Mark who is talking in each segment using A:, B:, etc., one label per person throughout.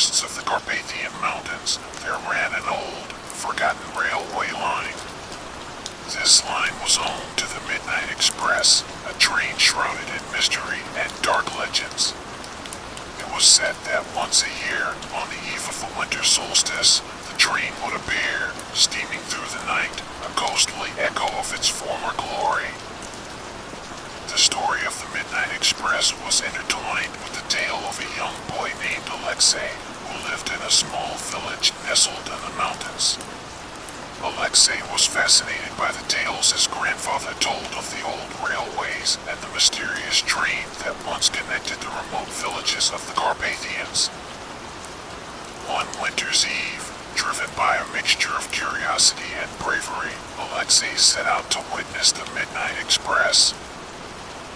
A: forests of the Carpathian Mountains, there ran an old, forgotten railway line. This line was home to the Midnight Express, a train shrouded in mystery and dark legends. It was said that once a year, on the eve of the winter solstice, the train would appear, steaming through the night, a ghostly echo of its former glory. The story of the Midnight Express was intertwined with the tale of a young boy named Alexei, who lived in a small village nestled in the mountains. Alexei was fascinated by the tales his grandfather told of the old railways and the mysterious train that once connected the remote villages of the Carpathians. One winter's eve, driven by a mixture of curiosity and bravery, Alexei set out to witness the Midnight Express.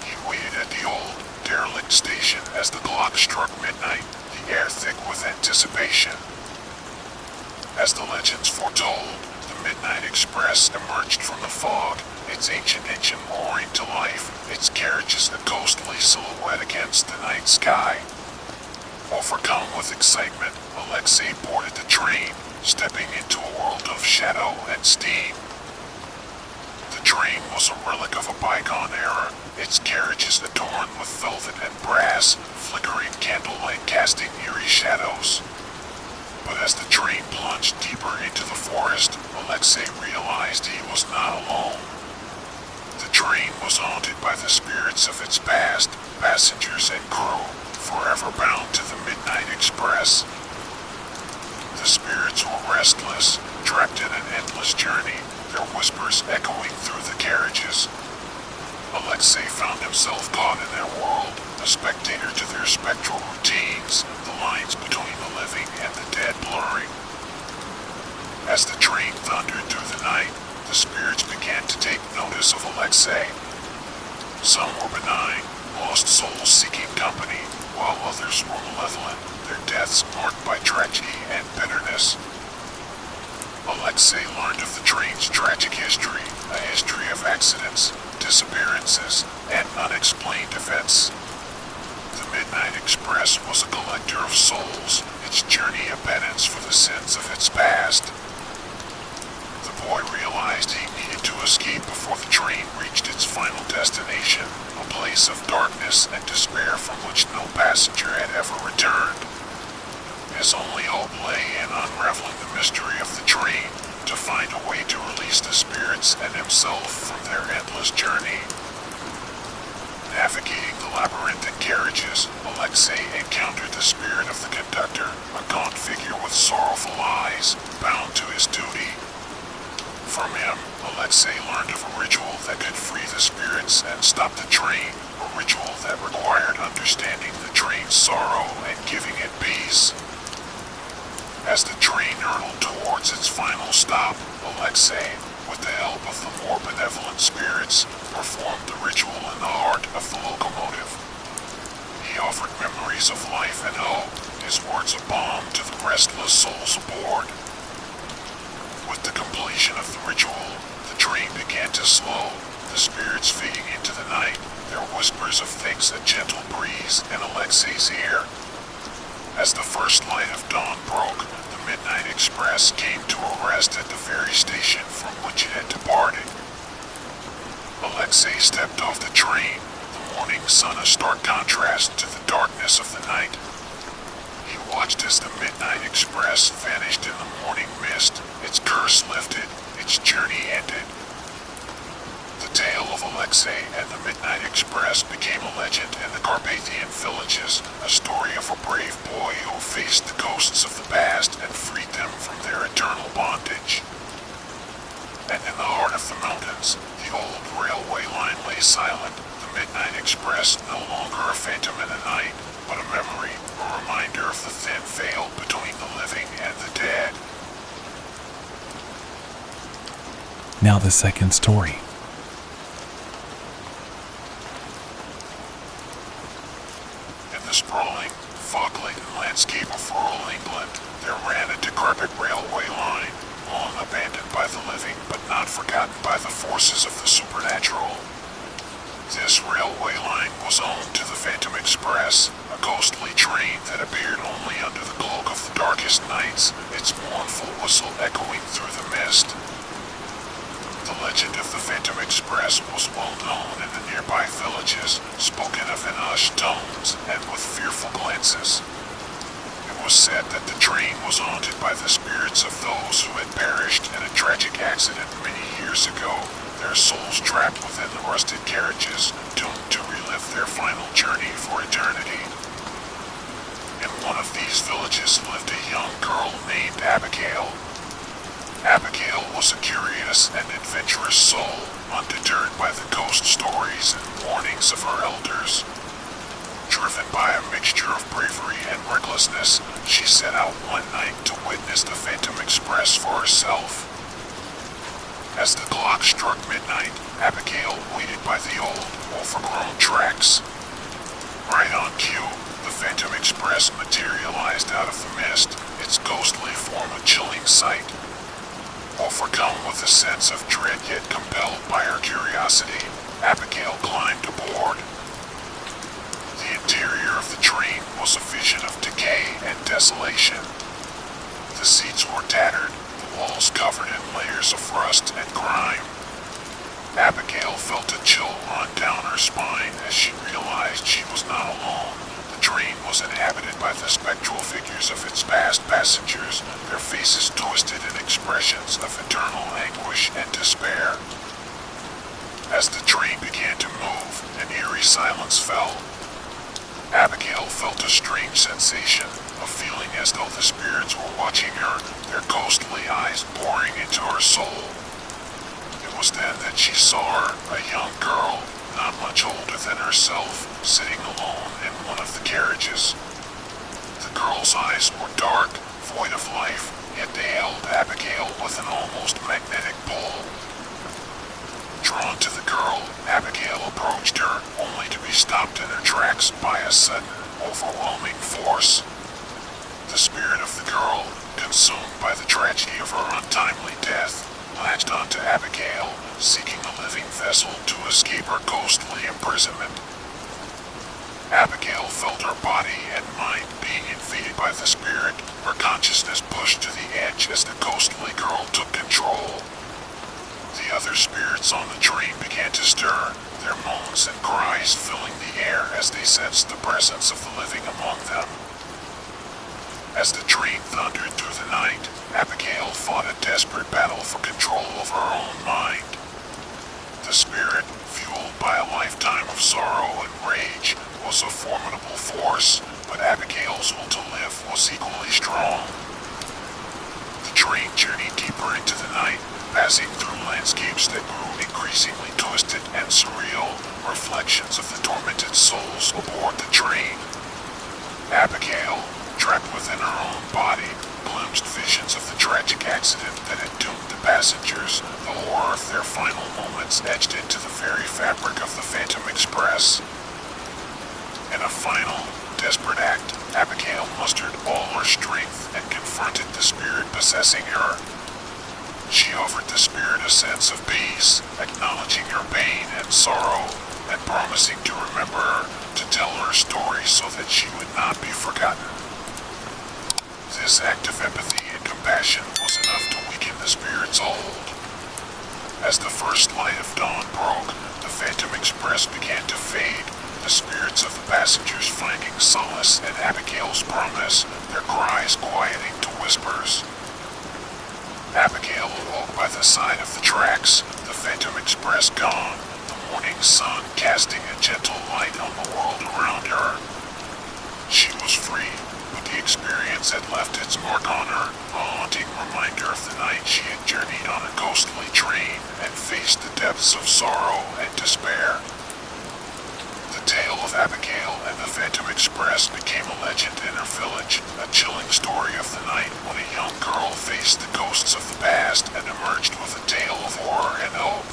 A: He waited at the old, derelict station as the clock struck midnight, the air thick with anticipation. As the legends foretold, the Midnight Express emerged from the fog, its ancient engine roaring to life, its carriages a ghostly silhouette against the night sky. Overcome with excitement, Alexei boarded the train, stepping into a world of shadow and steam. The train was a relic of a bygone era, its carriages adorned with velvet and brass, flickering candlelight casting eerie shadows. But as the train plunged deeper into the forest, Alexei realized he was not alone. The train was haunted by the spirits of its past, passengers and crew, forever bound to the Midnight Express. The spirits were restless, trapped in an endless journey, their whispers echoing through the carriages. Alexei found himself caught in their world, a spectator to their spectral routines, the lines between the living and the dead blurring. As the train thundered through the night, the spirits began to take notice of Alexei. Some were benign, lost souls seeking company, while others were malevolent, their deaths marked by tragedy and bitterness. Alexei learned of the train's tragic history, a history of accidents, disappearances, and unexplained events. The Midnight Express was a collector of souls, its journey a penance for the sins of its past. The boy realized he needed to escape before the train reached its final destination, a place of darkness and despair from which no passenger had ever returned. His only hope lay in unraveling the mystery of the train, to find a way to release the spirits and himself from their endless journey. Navigating the labyrinthine carriages, Alexei encountered the spirit of the conductor, a gaunt figure with sorrowful eyes, bound to his duty. From him, Alexei learned of a ritual that could free the spirits and stop the train, a ritual that required understanding the train's sorrow and giving it peace. As the train hurtled towards its final stop, Alexei, with the help of the more benevolent spirits, performed the ritual in the heart of the locomotive. He offered memories of life and hope, his words a balm to the restless souls aboard. With the completion of the ritual, the train began to slow, the spirits fading into the night, their whispers of thanks a gentle breeze in Alexei's ear. As the first light of dawn broke, the Midnight Express came to a rest at the very station from which it had departed. Alexei stepped off the train, the morning sun a stark contrast to the darkness of the night. He watched as the Midnight Express vanished in the morning mist, its curse lifted, its journey ended. The tale of Alexei and the Midnight Express became a legend in the Carpathian villages, a story of a brave boy who faced the ghosts of the past and freed them from their eternal bondage. And in the heart of the mountains, the old railway line lay silent, the Midnight Express no longer a phantom in the night, but a memory, a reminder of the thin veil between the living and the dead.
B: Now the second story.
A: Sprawling, fog-laden landscape of rural England, there ran a decrepit railway line, long abandoned by the living but not forgotten by the forces of the supernatural. This railway line was home to the Phantom Express, a ghostly train that appeared only under the cloak of Express was well known in the nearby villages, spoken of in hushed tones and with fearful glances. It was said that the train was haunted by the spirits of those who had perished in a tragic accident many years ago, their souls trapped within the rusted carriages, doomed to relive their final journey for eternity. In one of these villages lived a young girl named Abigail. Abigail was a curious and adventurous soul, undeterred by the ghost stories and warnings of her elders. Driven by a mixture of bravery and recklessness, she set out one night to witness the Phantom Express for herself. As the clock struck midnight, Abigail waited by the old, overgrown tracks. Right on cue, the Phantom Express materialized out of the mist, its ghostly form a chilling sight. Overcome with a sense of dread yet compelled by her curiosity, Abigail climbed aboard. The interior of the train was a vision of decay and desolation. The seats were tattered, the walls covered in layers of rust and grime. Abigail felt a chill run down her spine as she realized she was not alone. The train was inhabited by the spectral figures of its past passengers, their faces twisted in expressions of eternal anguish and despair. As the train began to move, an eerie silence fell. Abigail felt a strange sensation, a feeling as though the spirits were watching her, their ghostly eyes boring into her soul. It was then that she saw her, a young girl, not much older than herself, sitting alone in one of the carriages. The girl's eyes were dark, void of life, yet they held Abigail with an almost magnetic pull. Drawn to the girl, Abigail approached her, only to be stopped in her tracks by a sudden, overwhelming force. The spirit of the girl, consumed by the tragedy of her untimely death, latched onto Abigail, seeking a living vessel to escape her ghostly imprisonment. Abigail felt her body and mind being invaded by the spirit, her consciousness pushed to the edge as the ghostly girl took control. The other spirits on the train began to stir, their moans and cries filling the air as they sensed the presence of the living among them. As the train thundered through the night, Abigail fought a desperate battle for control of her own mind. The spirit, fueled by a lifetime of sorrow and rage, was a formidable force, but Abigail's will to live was equally strong. The train journeyed deeper into the night, passing through landscapes that grew increasingly twisted and surreal, reflections of the tormented souls aboard the train. Abigail, trapped within her own body, glimpsed visions of the tragic accident that had doomed the passengers, the horror of their final moments etched into the very fabric of the Phantom Express. In a final, desperate act, Abigail mustered all her strength and confronted the spirit possessing her. She offered the spirit a sense of peace, acknowledging her pain and sorrow, and promising to remember her, to tell her story so that she would not be forgotten. This act of empathy and compassion was enough to weaken the spirit's hold. As the first light of dawn broke, the Phantom Express began to fade, the spirits of the passengers finding solace in Abigail's promise, their cries quieting to whispers. Abigail awoke by the side of the tracks, the Phantom Express gone, the morning sun casting a gentle light on the world around her. She was free, but the experience had left its mark on her, a haunting reminder of the night she had journeyed on a ghostly train and faced the depths of sorrow and despair. The tale of Abigail and the Phantom Express became a legend in her village, a chilling story of the night when a young girl faced the ghosts of the past and emerged with a tale of horror and hope.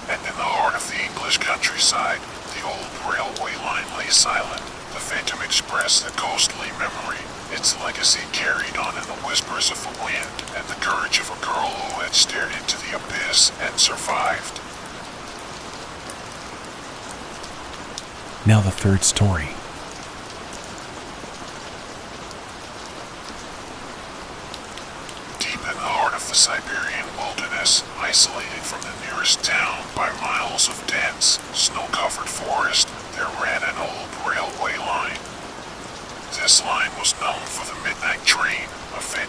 A: And in the heart of the English countryside, the old railway line lay silent, the Phantom Express a ghostly memory, its legacy carried on in the whispers of the wind and the courage of a girl who had stared into the abyss and survived.
B: Now the third story.
A: Deep in the heart of the Siberian wilderness, isolated from the nearest town,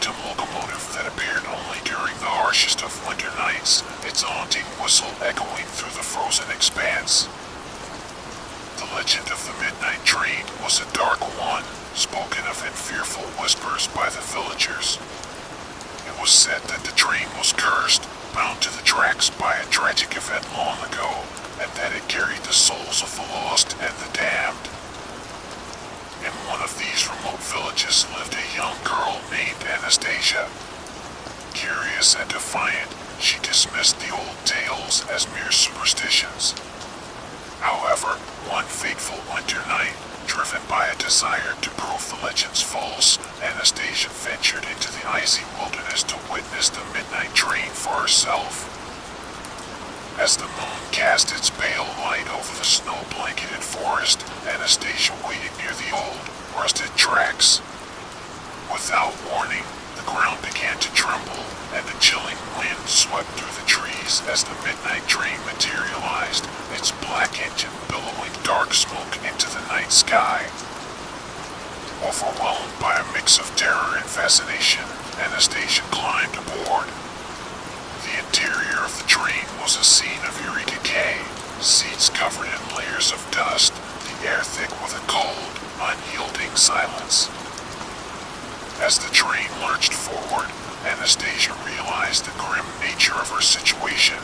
A: phantom locomotive that appeared only during the harshest of winter nights, its haunting whistle echoing through the frozen expanse. The legend of the midnight train was a dark one, spoken of in fearful whispers by the villagers. It was said that the train was cursed, bound to the tracks by a tragic event long ago, and that it carried the souls of the lost and the damned. In one of these remote villages lived a young girl named Anastasia. Curious and defiant, she dismissed the old tales as mere superstitions. However, one fateful winter night, driven by a desire to prove the legends false, Anastasia ventured into the icy wilderness to witness the midnight train for herself. As the moon cast its pale light over the snow-blanketed forest, Anastasia waited near the old, rusted tracks. Without warning, the ground began to tremble, and the chilling wind swept through the trees as the midnight train materialized, its black engine billowing dark smoke into the night sky. Overwhelmed by a mix of terror and fascination, Anastasia climbed aboard. The interior of the train was a scene of eerie decay, seats covered in layers of dust, the air thick with a cold, unyielding silence. As the train lurched forward, Anastasia realized the grim nature of her situation.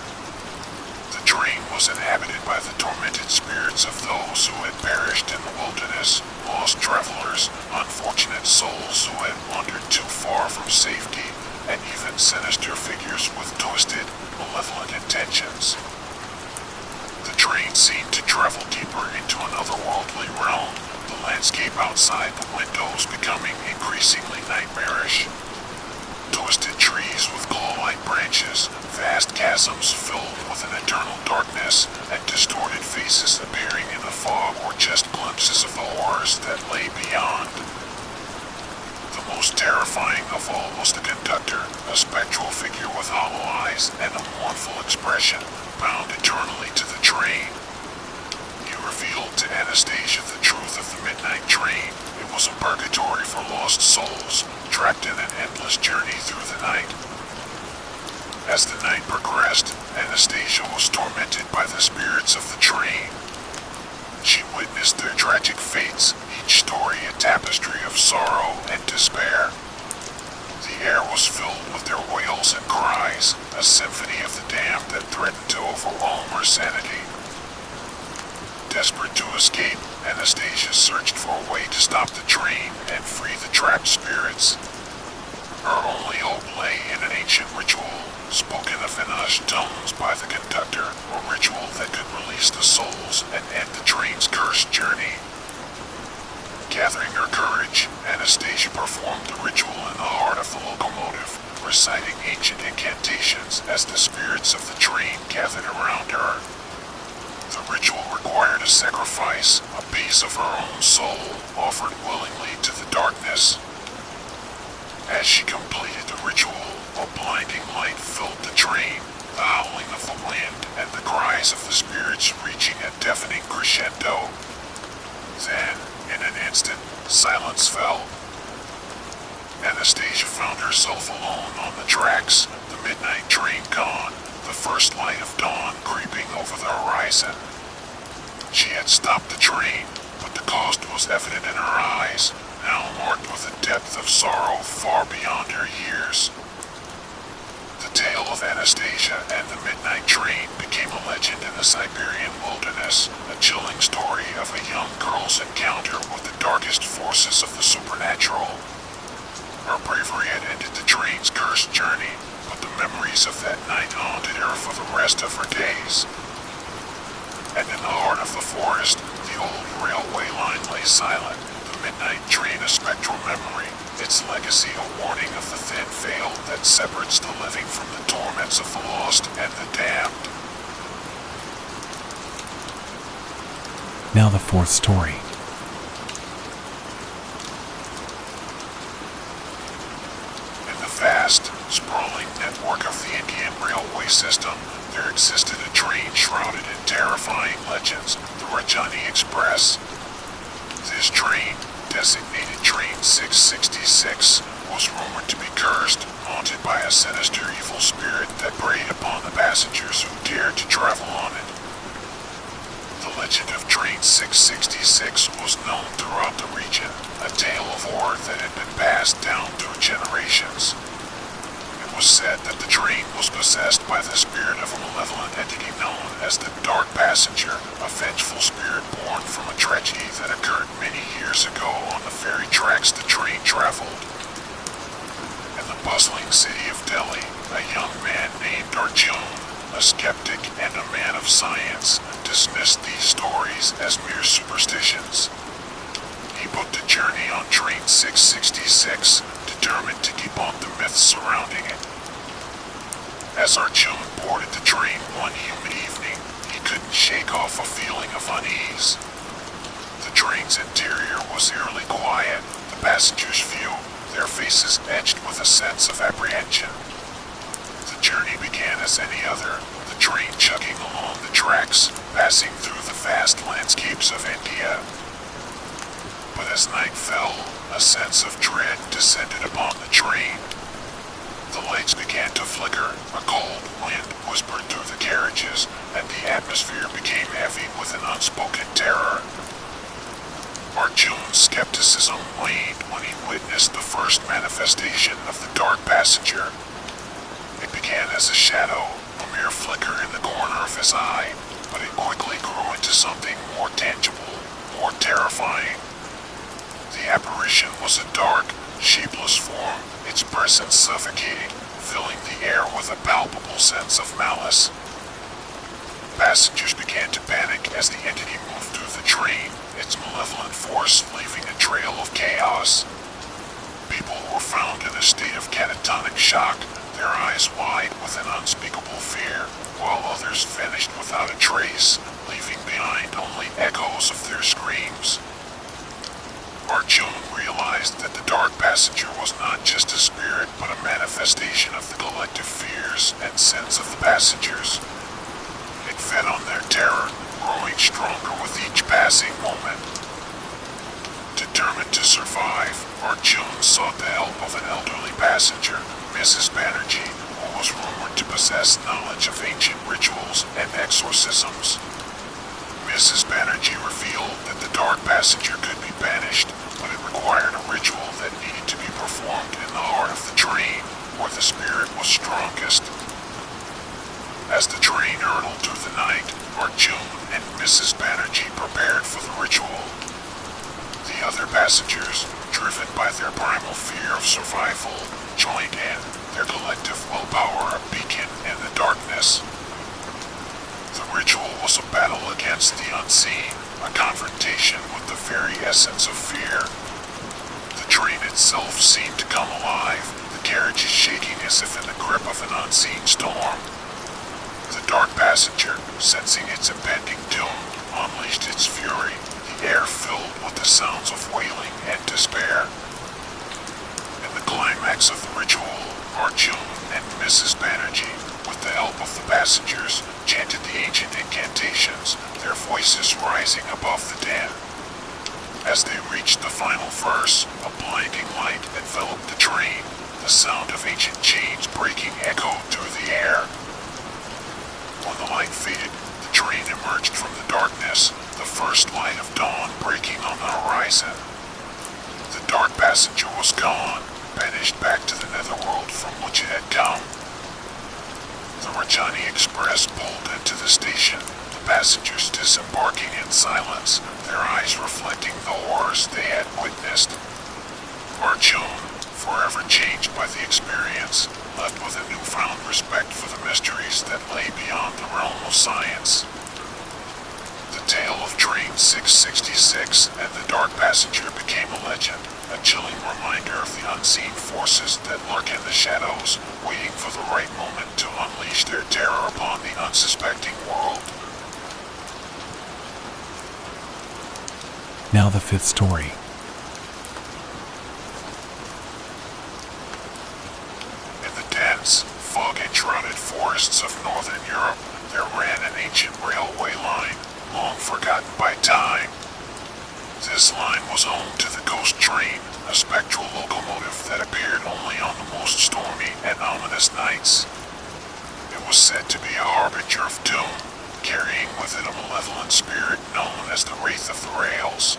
A: The train was inhabited by the tormented spirits of those who had perished in the wilderness, lost travelers, unfortunate souls who had wandered too far from safety, and even sinister figures with twisted, malevolent intentions. The train seemed to travel deeper into an otherworldly realm, the landscape outside the windows becoming increasingly nightmarish. Twisted trees with claw-like branches, vast chasms filled with an eternal darkness, and distorted faces appearing in the fog were just glimpses of the horrors that lay beyond. The most terrifying of all was the conductor, a spectral figure with hollow eyes and a mournful expression, bound eternally to the train. He revealed to Anastasia the truth of the midnight train. It was a purgatory for lost souls, trapped in an endless journey through the night. As the night progressed, Anastasia was tormented by the spirits of the train. She witnessed their tragic fates, each story a tapestry of sorrow and despair. The air was filled with their wails and cries, a symphony of the damned that threatened to overwhelm her sanity. Desperate to escape, Anastasia searched for a way to stop the train and free the trapped spirits. Her only hope lay in an ancient ritual, spoken of in hushed tones by the conductor, a ritual that could release the souls and end the train's cursed journey. Gathering her courage, Anastasia performed the ritual in the heart of the locomotive, reciting ancient incantations as the spirits of the train gathered around her. The ritual required a sacrifice, a piece of her own soul, offered willingly to the darkness. As she completed the ritual, a blinding light filled the train, the howling of the wind and the cries of the spirits reaching a deafening crescendo. Then, in an instant, silence fell. Anastasia found herself alone on the tracks, the midnight train gone, the first light of dawn creeping over the horizon. She had stopped the train, but the cost was evident in her eyes, now marked with a depth of sorrow far beyond her years. The tale of Anastasia and the midnight train became a legend in the Siberian wilderness, a chilling story of a young girl's encounter with the darkest forces of the supernatural. Her bravery had ended the train's cursed journey, but the memories of that night haunted her for the rest of her days. And in the heart of the forest, the old railway line lay silent, the midnight train a spectral memory, its legacy a warning of the thin veil that separates the living from the torments of the lost and the damned.
B: Now the fourth story.
A: In the vast, sprawling network of the Indian railway system, there existed a train shrouded in terrifying legends, the Rajani Express. This train, designated Train 666, was was rumored to be cursed, haunted by a sinister evil spirit that preyed upon the passengers who dared to travel on it. The legend of Train 666 was known throughout the region, a tale of horror that had been passed down through generations. It was said that the train was possessed by the spirit of a malevolent entity known as the Dark Passenger, a vengeful spirit born from a tragedy that occurred many years ago on the ferry tracks the train traveled. In the bustling city of Delhi, a young man named Arjun, a skeptic and a man of science, dismissed these stories as mere superstitions. He booked a journey on Train 666, determined to debunk the myths surrounding it. As Arjun boarded the train one humid evening, he couldn't shake off a feeling of unease. The train's interior was eerily quiet, the passengers few, their faces etched with a sense of apprehension. The journey began as any other, the train chugging along the tracks, passing through the vast landscapes of India. But as night fell, a sense of dread descended upon the train. The lights began to flicker, a cold wind whispered through the carriages, and the atmosphere became heavy with an unspoken terror. Arjun's skepticism waned when he witnessed the first manifestation of the Dark Passenger. It began as a shadow, a mere flicker in the corner of his eye, but it quickly grew into something more tangible, more terrifying. The apparition was a dark, shapeless form, its presence suffocating, filling the air with a palpable sense of malice. Passengers began to panic as the entity moved through the train, its malevolent force leaving a trail of chaos. People were found in a state of catatonic shock, their eyes wide with an unspeakable fear, while others vanished without a trace, leaving behind only echoes of their screams. Arjun realized that the Dark Passenger was not just a spirit, but a manifestation of the collective fears and sins of the passengers. It fed on their terror, growing stronger with each passing moment. Determined to survive, Arjun sought the help of an elderly passenger, Mrs. Banerjee, who was rumored to possess knowledge of ancient rituals and exorcisms. Mrs. Banerjee revealed that the Dark Passenger could be banished, but it required a ritual that needed to be performed in the heart of the train, where the spirit was strongest. As the train hurtled through the night, Arjun and Mrs. Banerjee prepared for the ritual. The other passengers, driven by their primal fear of survival, joined in, their collective willpower a beacon in the darkness. The ritual was a battle against the unseen, a confrontation with the very essence of fear. The train itself seemed to come alive, the carriages shaking as if in the grip of an unseen storm. The Dark Passenger, sensing its impending doom, unleashed its fury, the air filled with the sounds of wailing and despair. In the climax of the ritual, Arjun and Mrs. Banerjee, with the help of the passengers, chanted the ancient incantations, their voices rising above the din. As they reached the final verse, a blinding light enveloped the train, the sound of ancient chains breaking echoed through the air. When the light faded, the train emerged from the darkness, the first light of dawn breaking on the horizon. The Dark Passenger was gone, banished back to the netherworld from which it had come. The Rajdhani Express pulled into the station, the passengers disembarking in silence, their eyes reflecting the horrors they had witnessed. Arjun, forever changed by the experience, left with a newfound respect for the mysteries that lay beyond the realm of science. The tale of Train 666 and the Dark Passenger became a legend, a chilling reminder of the unseen forces that lurk in the shadows, waiting for the right moment to unleash their terror upon the unsuspecting world.
B: Now the fifth story.
A: In the dense, fog-enshrouded forests of northern Europe, there ran an ancient railway line, long forgotten by time. This line was home to the ghost train, a spectral locomotive that appeared only said to be a harbinger of doom, carrying with it a malevolent spirit known as the Wraith of the Rails.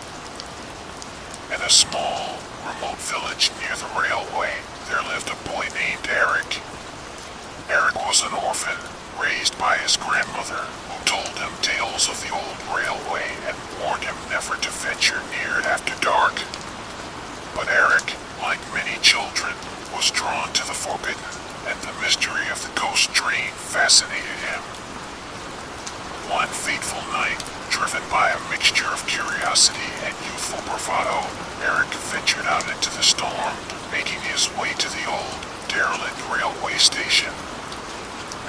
A: In a small, remote village near the railway, there lived a boy named Eric. Eric was an orphan, raised by his grandmother, who told him tales of the old railway and warned him never to venture near it after dark. But Eric, like many children, was drawn to the forbidden, and the mystery of the ghost train fascinated him. One fateful night, driven by a mixture of curiosity and youthful bravado, Eric ventured out into the storm, making his way to the old, derelict railway station.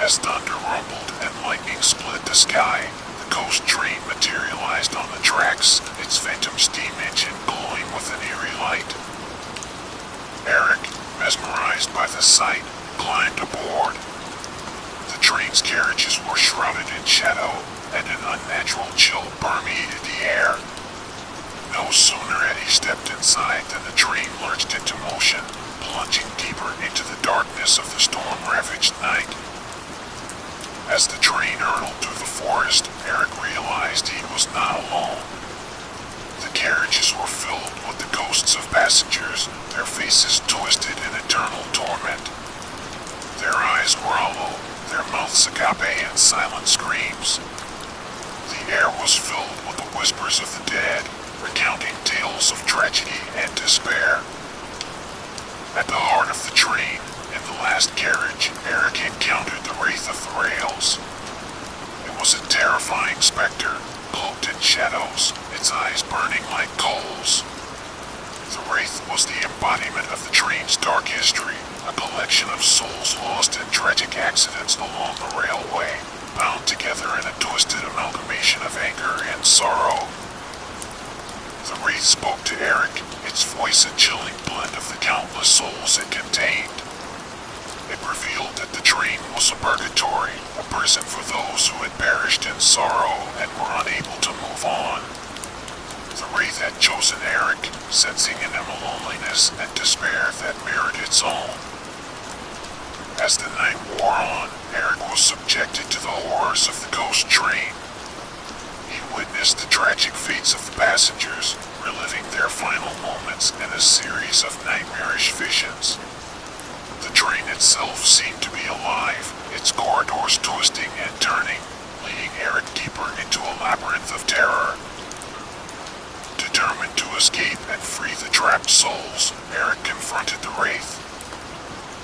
A: As thunder rumbled and lightning split the sky, the ghost train materialized on the tracks, its phantom steam engine glowing with an eerie light. Eric, mesmerized by the sight, climbed aboard. The train's carriages were shrouded in shadow, and an unnatural chill permeated the air. No sooner had he stepped inside than the train lurched into motion, plunging deeper into the darkness of the storm-ravaged night. As the train hurtled through the forest, Eric realized he was not alone. The carriages were filled with the ghosts of passengers, their faces twisted in eternal torment. Their eyes were hollow, their mouths agape in silent screams. The air was filled with the whispers of the dead, recounting tales of tragedy and despair. At the heart of the train, in the last carriage, Eric encountered the Wraith of the Rails. It was a terrifying specter, cloaked in shadows, its eyes burning like coals. The Wraith was the embodiment of the train's dark history, a collection of souls lost in tragic accidents along the railway, bound together in a twisted amalgamation of anger and sorrow. The Wraith spoke to Eric, its voice a chilling blend of the countless souls it contained. It revealed that the train was a purgatory, a prison for those who had perished in sorrow and were unable to move on. The Wraith had chosen Eric, sensing in him a loneliness and despair that mirrored its own. As the night wore on, Eric was subjected to the horrors of the ghost train. He witnessed the tragic fates of the passengers, reliving their final moments in a series of nightmarish visions. The train itself seemed to be alive, its corridors twisting and turning, leading Eric deeper into a labyrinth of terror. Determined to escape and free the trapped souls, Eric confronted the Wraith.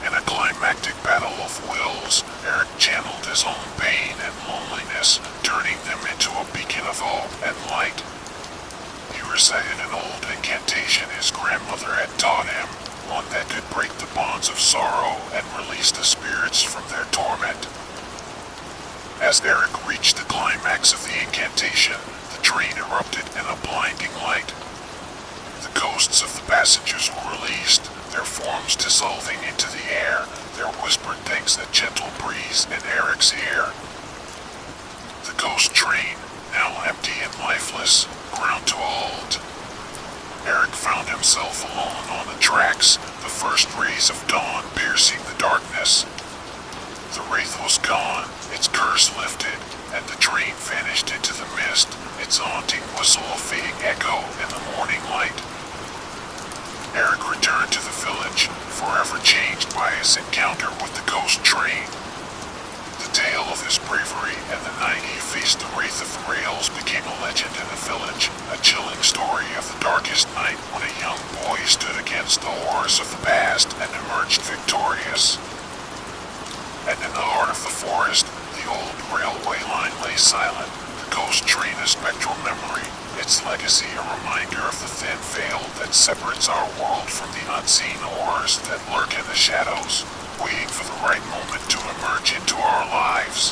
A: In a climactic battle of wills, Eric channeled his own pain and loneliness, turning them into a beacon of hope and light. He recited an old incantation his grandmother had taught him, one that could break the bonds of sorrow and release the spirits from their torment. As Eric reached the climax of the incantation, the train erupted in a blinding light. The ghosts of the passengers were released, their forms dissolving into the air, their whispered thanks a gentle breeze in Eric's ear. The ghost train, now empty and lifeless, ground to a halt. Eric found himself alone on the tracks, the first rays of dawn piercing the darkness. The Wraith was gone, its curse lifted, and the train vanished into the mist, its haunting whistle a fading echo in the morning light. Eric returned to the village, forever changed by his encounter with the ghost train. The tale of his bravery and the night he faced the Wraith of the Rails became a legend in the village, a chilling story of the darkest night when a young boy stood against the horrors of the past and emerged victorious. And in the heart of the forest, the old railway line lay silent, the ghost train a spectral memory, its legacy a reminder of the thin veil that separates our world from the unseen horrors that lurk in the shadows, waiting for the right moment to emerge into our lives.